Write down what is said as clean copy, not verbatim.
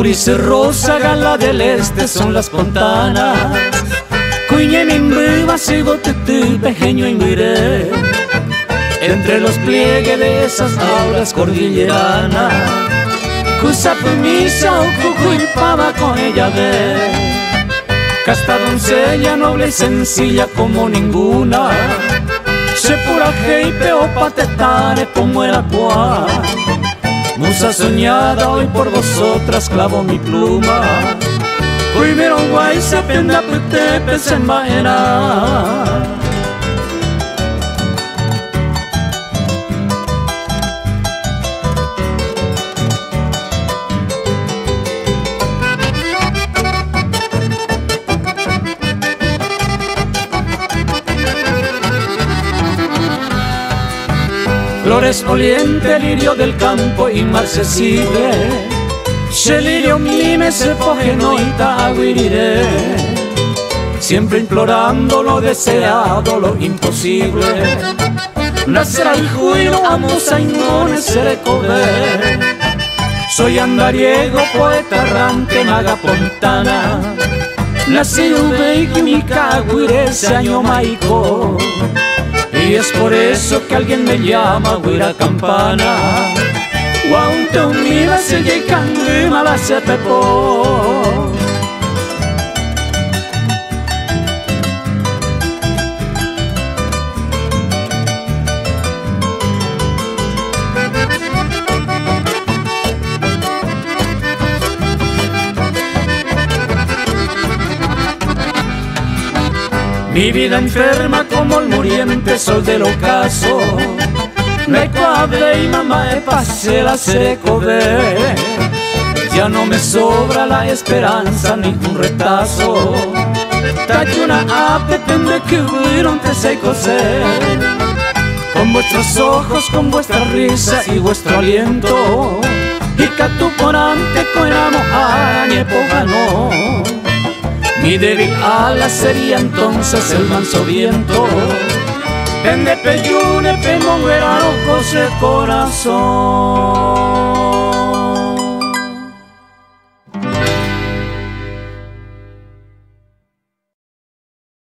Curice rosa, gala del este son las pontanas. Cuñe mi mbuva, sigo tutu, pequeño en guiré. Entre los pliegues de esas aulas cordilleranas. Cusa misa o cucuipaba con ella ver. Casta doncella, noble y sencilla como ninguna. Se pura jeipe o patetare como era cuá. Musa soñada, hoy por vosotras clavo mi pluma. Hoy vieron guay se penda putepe se envaena. Flores oliente, lirio del campo inmarcesible. Se lirio mime, se poje noita aguirire. Siempre implorando lo deseado, lo imposible. Nacerá el juino, amusa y no seré cover. Soy andariego, poeta errante, maga pontana. Nacido en mi caguire, se año maico. Y es por eso que alguien me llama guira campana. Guaunte unida se llega mala se pepo. Mi vida enferma como el muriente sol del ocaso. Me cuadre y mamá me pasé la secover. Ya no me sobra la esperanza ni un retazo. Taque una ape tende que hubieron te sé coser. Con vuestros ojos, con vuestra risa y vuestro aliento. Y catuporante coeramo añe pogano. Mi débil ala sería entonces el manso viento. Pende peyune, pemonguerano, cose corazón.